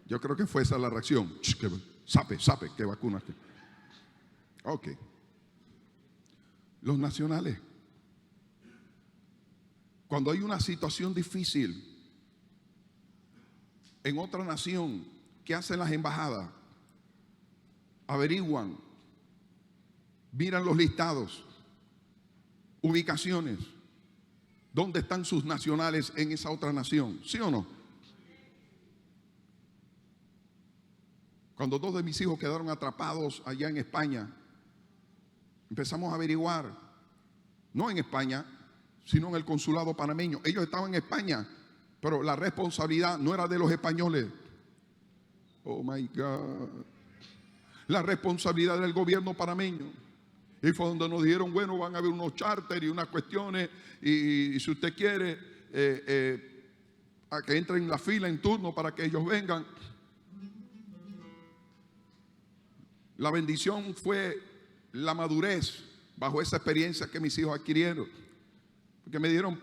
Yo creo que fue esa la reacción. Sape, que vacuna. Ok. Los nacionales, cuando hay una situación difícil en otra nación, ¿qué hacen las embajadas? Averiguan, miran los listados, ubicaciones, dónde están sus nacionales en esa otra nación, ¿sí o no? Cuando 2 de mis hijos quedaron atrapados allá en España, empezamos a averiguar, no en España, sino en el consulado panameño. Ellos estaban en España, pero la responsabilidad no era de los españoles. Oh my God. La responsabilidad del gobierno panameño. Y fue donde nos dijeron: bueno, van a haber unos charters y unas cuestiones, y si usted quiere a que entren en la fila en turno para que ellos vengan. La bendición fue la madurez bajo esa experiencia que mis hijos adquirieron, porque me dieron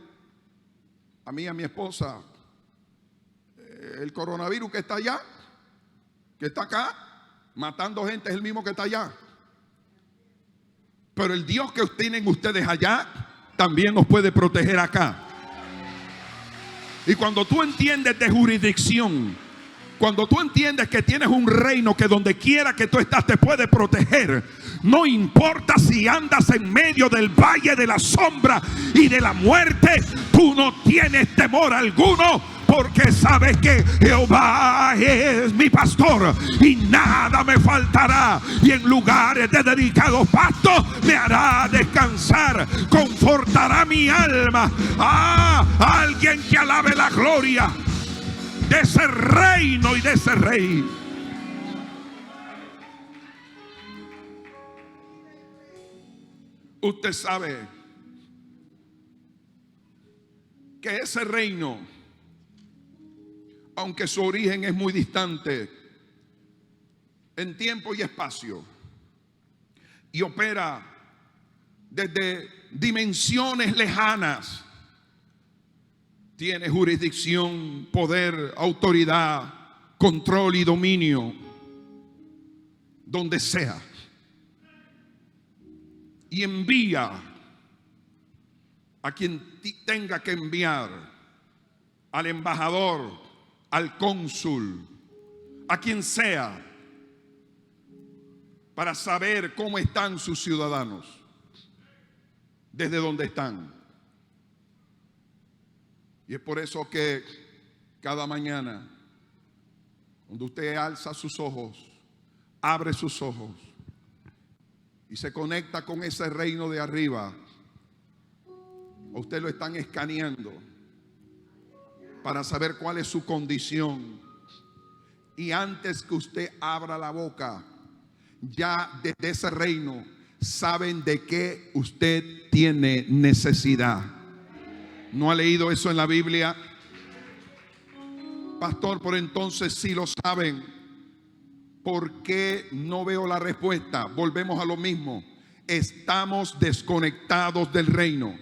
a mí y a mi esposa: el coronavirus que está allá, que está acá, matando gente es el mismo que está allá. Pero el Dios que tienen ustedes allá también nos puede proteger acá. Y cuando tú entiendes de jurisdicción, cuando tú entiendes que tienes un reino que donde quiera que tú estás te puede proteger, no importa si andas en medio del valle de la sombra y de la muerte, tú no tienes temor alguno, porque sabes que Jehová es mi pastor y nada me faltará, y en lugares de delicados pastos me hará descansar, confortará mi alma. Alguien que alabe la gloria de ese reino y de ese rey. Usted sabe que ese reino, aunque su origen es muy distante en tiempo y espacio, y opera desde dimensiones lejanas, tiene jurisdicción, poder, autoridad, control y dominio donde sea, y envía a quien tenga que enviar, al embajador, al cónsul, a quien sea, para saber cómo están sus ciudadanos, desde donde están. Y es por eso que cada mañana, cuando usted alza sus ojos, abre sus ojos y se conecta con ese reino de arriba, a usted lo están escaneando para saber cuál es su condición. Y antes que usted abra la boca, ya desde ese reino saben de qué usted tiene necesidad. ¿No ha leído eso en la Biblia? Pastor, por entonces si lo saben, ¿por qué no veo la respuesta? Volvemos a lo mismo. Estamos desconectados del reino.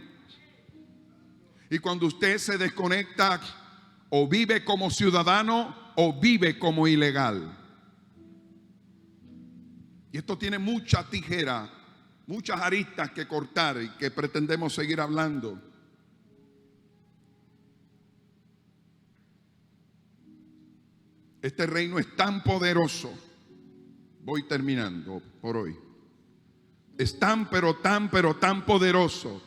Y cuando usted se desconecta, o vive como ciudadano o vive como ilegal. Y esto tiene mucha tijera, muchas aristas que cortar y que pretendemos seguir hablando. Este reino es tan poderoso. Voy terminando por hoy. Es tan tan poderoso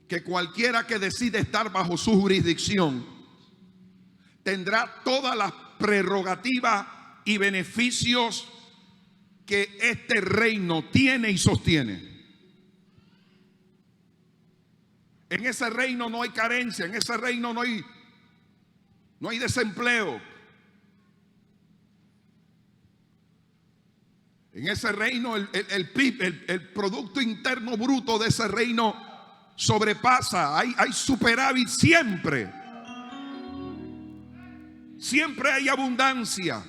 que cualquiera que decide estar bajo su jurisdicción tendrá todas las prerrogativas y beneficios que este reino tiene y sostiene. En ese reino no hay carencia, en ese reino no hay desempleo. En ese reino el PIB, el Producto Interno Bruto de ese reino sobrepasa, hay superávit siempre. Siempre hay abundancia,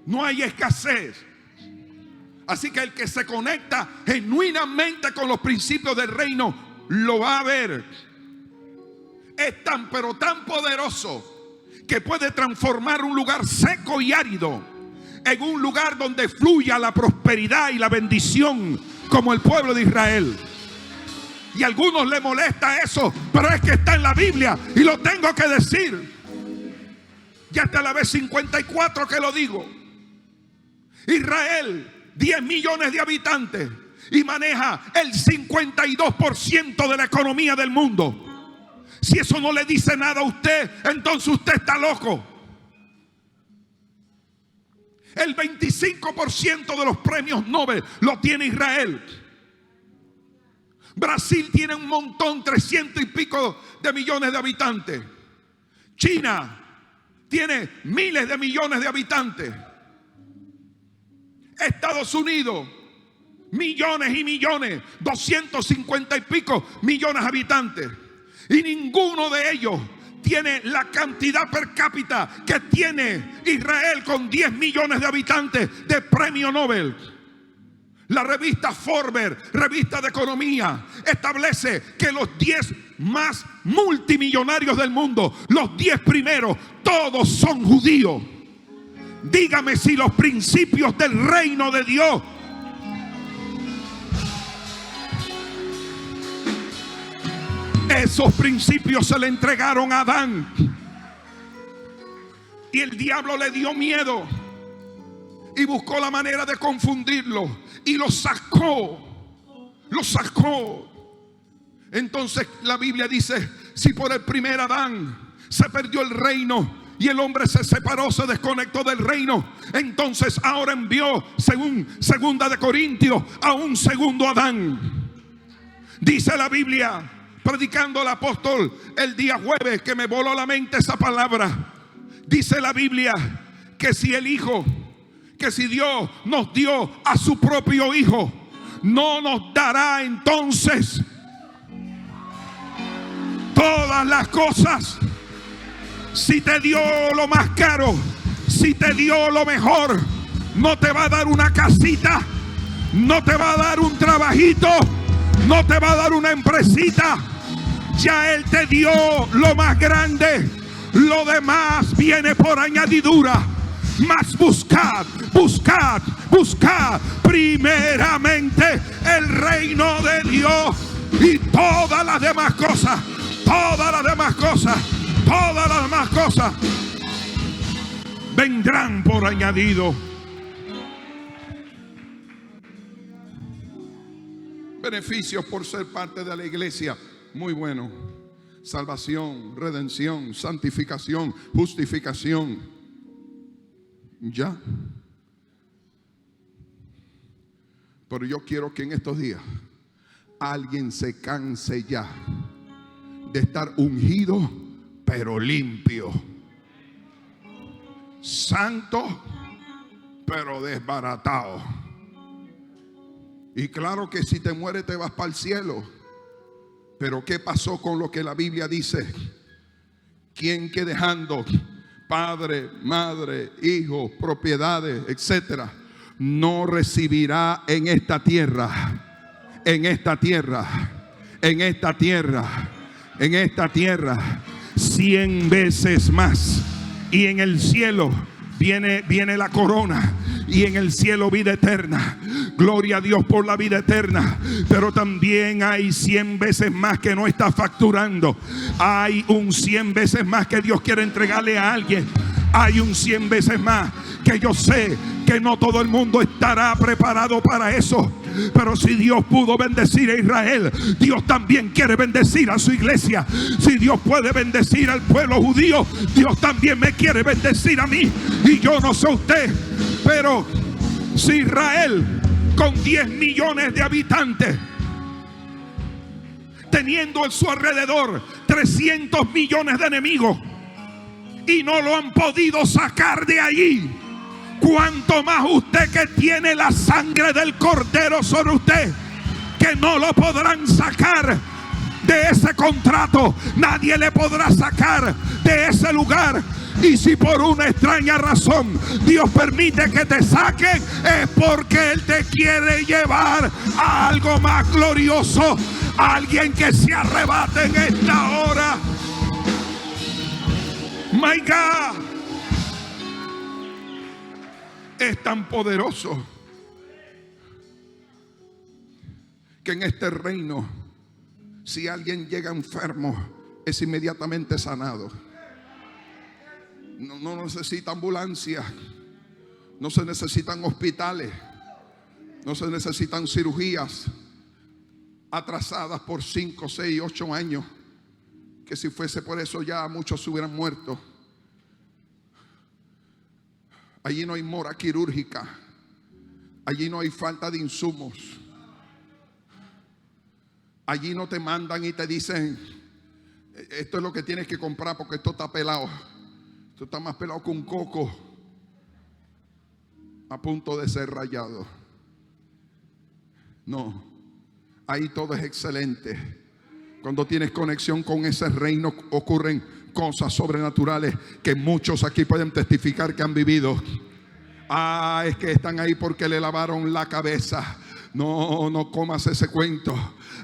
no hay escasez. Así que el que se conecta genuinamente con los principios del reino lo va a ver. Es tan pero tan poderoso que puede transformar un lugar seco y árido en un lugar donde fluya la prosperidad y la bendición, como el pueblo de Israel. Y a algunos les molesta eso, pero es que está en la Biblia y lo tengo que decir. Ya está la vez 54 que lo digo. Israel, 10 millones de habitantes, y maneja el 52% de la economía del mundo. Si eso no le dice nada a usted, entonces usted está loco. El 25% de los premios Nobel lo tiene Israel. Brasil tiene un montón, 300 y pico de millones de habitantes. China tiene miles de millones de habitantes. Estados Unidos, millones y millones, 250 y pico millones de habitantes. Y ninguno de ellos tiene la cantidad per cápita que tiene Israel con 10 millones de habitantes de premio Nobel. La revista Forbes, revista de economía, establece que los 10 más multimillonarios del mundo, los 10 primeros, todos son judíos. Dígame si los principios del reino de Dios esos principios se le entregaron a Adán. Y el diablo le dio miedo y buscó la manera de confundirlo y lo sacó. Entonces la Biblia dice: si por el primer Adán se perdió el reino y el hombre se separó, se desconectó del reino, entonces ahora envió, según segunda de Corintios, a un segundo Adán. Dice la Biblia, predicando el apóstol el día jueves, que me voló la mente esa palabra. Dice la Biblia que si Dios nos dio a su propio Hijo, no nos dará entonces todas las cosas. Si te dio lo más caro, si te dio lo mejor, no te va a dar una casita, no te va a dar un trabajito, no te va a dar una empresita. Ya Él te dio lo más grande. Lo demás viene por añadidura. Mas buscad primeramente el reino de Dios, y todas las demás cosas vendrán por añadido. Beneficios por ser parte de la iglesia, muy bueno. Salvación, redención, santificación, justificación. Ya. Pero yo quiero que en estos días alguien se canse ya de estar ungido pero limpio, santo pero desbaratado. Y claro que si te mueres te vas para el cielo. Pero ¿qué pasó con lo que la Biblia dice? ¿Quién que dejando padre, madre, hijos, propiedades, etcétera, no recibirá en esta tierra 100 veces más? Y en el cielo viene la corona, y en el cielo vida eterna. Gloria a Dios por la vida eterna. Pero también hay 100 veces más que no está facturando. Hay un 100 veces más que Dios quiere entregarle a alguien. Hay un 100 veces más que yo sé que no todo el mundo estará preparado para eso. Pero si Dios pudo bendecir a Israel, Dios también quiere bendecir a su iglesia. Si Dios puede bendecir al pueblo judío, Dios también me quiere bendecir a mí. Y yo no sé usted, pero si Israel, con 10 millones de habitantes, teniendo a su alrededor 300 millones de enemigos, y no lo han podido sacar de allí, cuanto más usted, que tiene la sangre del Cordero sobre usted, que no lo podrán sacar de ese contrato. Nadie le podrá sacar de ese lugar. Y si por una extraña razón Dios permite que te saquen, es porque Él te quiere llevar a algo más glorioso. Alguien que se arrebate en esta hora. My God, es tan poderoso que en este reino, si alguien llega enfermo, es inmediatamente sanado. No necesita ambulancia, no se necesitan hospitales, no se necesitan cirugías atrasadas por 5, 6, 8 años, que si fuese por eso ya muchos se hubieran muerto. Allí no hay mora quirúrgica, allí no hay falta de insumos, allí no te mandan y te dicen: esto es lo que tienes que comprar porque esto está pelado. Esto está más pelado que un coco a punto de ser rayado. No, ahí todo es excelente. Cuando tienes conexión con ese reino, ocurren cosas sobrenaturales que muchos aquí pueden testificar que han vivido. Es que están ahí porque le lavaron la cabeza. No comas ese cuento.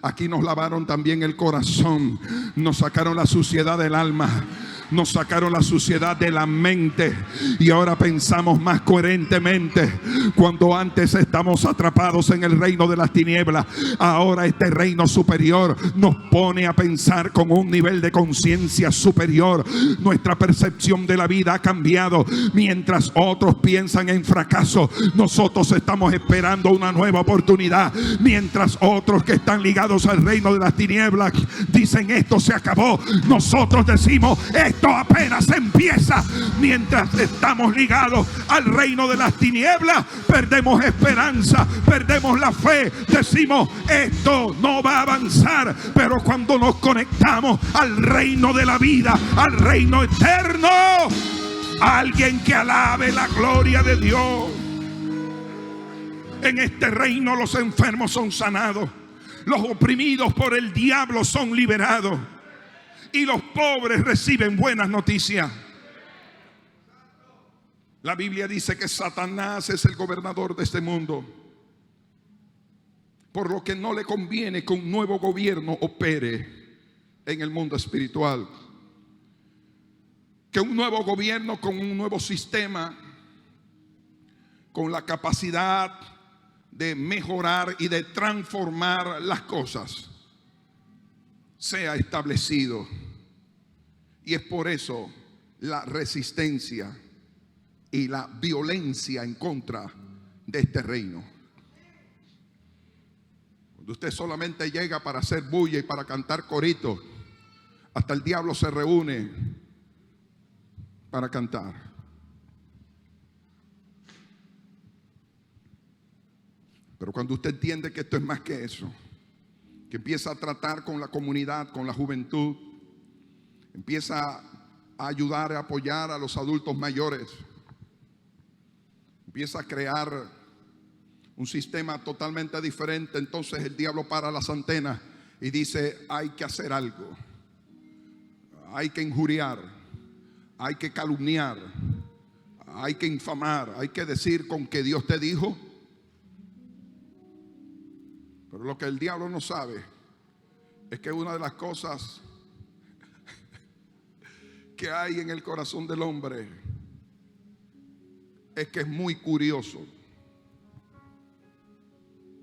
Aquí nos lavaron también el corazón, nos sacaron la suciedad del alma. Nos sacaron la suciedad de la mente y ahora pensamos más coherentemente. Cuando antes estamos atrapados en el reino de las tinieblas, ahora este reino superior nos pone a pensar con un nivel de conciencia superior. Nuestra percepción de la vida ha cambiado. Mientras otros piensan en fracaso, nosotros estamos esperando una nueva oportunidad. Mientras otros que están ligados al reino de las tinieblas dicen esto se acabó, nosotros decimos esto apenas empieza. Mientras estamos ligados al reino de las tinieblas, perdemos esperanza, perdemos la fe, decimos esto no va a avanzar. Pero cuando nos conectamos al reino de la vida, al reino eterno, alguien que alabe la gloria de Dios. En este reino los enfermos son sanados, los oprimidos por el diablo son liberados y los pobres reciben buenas noticias. La Biblia dice que Satanás es el gobernador de este mundo, por lo que no le conviene que un nuevo gobierno opere en el mundo espiritual. Que un nuevo gobierno con un nuevo sistema, con la capacidad de mejorar y de transformar las cosas, sea establecido. Y es por eso la resistencia y la violencia en contra de este reino. Cuando usted solamente llega para hacer bulla y para cantar coritos, hasta el diablo se reúne para cantar. Pero cuando usted entiende que esto es más que eso, que empieza a tratar con la comunidad, con la juventud, empieza a ayudar, a apoyar a los adultos mayores, empieza a crear un sistema totalmente diferente, entonces el diablo para las antenas y dice: hay que hacer algo, hay que injuriar, hay que calumniar, hay que infamar, hay que decir con que Dios te dijo. Pero lo que el diablo no sabe es que una de las cosas que hay en el corazón del hombre es que es muy curioso.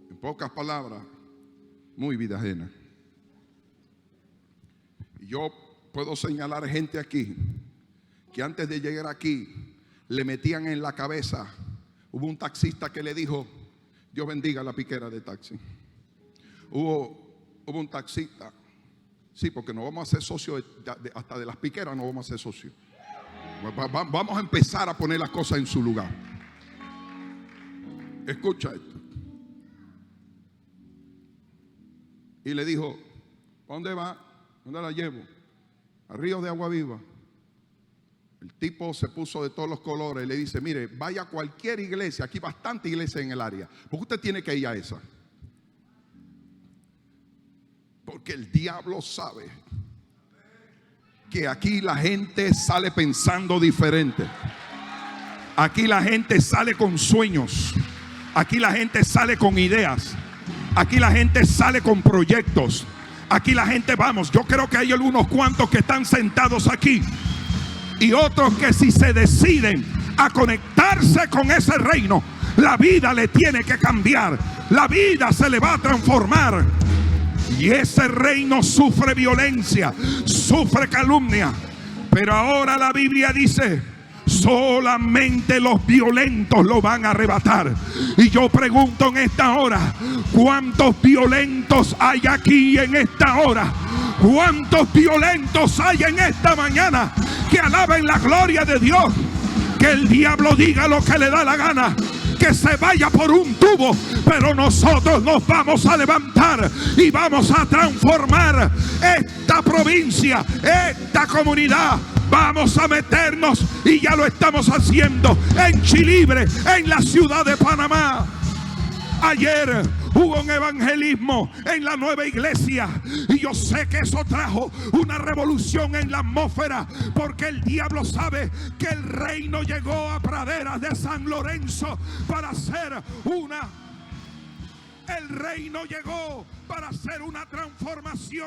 En pocas palabras, muy vida ajena. Y yo puedo señalar gente aquí que antes de llegar aquí le metían en la cabeza. Hubo un taxista que le dijo: Dios bendiga la piquera de taxi. Hubo un taxista. Sí, porque no vamos a ser socios hasta de las piqueras, no vamos a ser socios. Vamos a empezar a poner las cosas en su lugar. Escucha esto. Y le dijo: ¿a dónde va? ¿Dónde la llevo? A Río de Agua Viva. El tipo se puso de todos los colores y le dice: mire, vaya a cualquier iglesia, aquí hay bastante iglesia en el área, porque usted tiene que ir a esa. Porque el diablo sabe que aquí la gente sale pensando diferente. Aquí la gente sale con sueños. Aquí la gente sale con ideas. Aquí la gente sale con proyectos. Aquí la gente, vamos, yo creo que hay algunos cuantos que están sentados aquí y otros que si se deciden a conectarse con ese reino, la vida le tiene que cambiar. La vida se le va a transformar. Y ese reino sufre violencia, sufre calumnia. Pero ahora la Biblia dice: solamente los violentos lo van a arrebatar. Y yo pregunto en esta hora: ¿cuántos violentos hay aquí en esta hora? ¿Cuántos violentos hay en esta mañana que alaben la gloria de Dios? Que el diablo diga lo que le da la gana, que se vaya por un tubo, pero nosotros nos vamos a levantar y vamos a transformar esta provincia, esta comunidad. Vamos a meternos, y ya lo estamos haciendo, en Chilibre, en la ciudad de Panamá. Ayer hubo un evangelismo en la nueva iglesia y yo sé que eso trajo una revolución en la atmósfera, porque el diablo sabe que el reino llegó a praderas de San Lorenzo para hacer el reino llegó para hacer una transformación.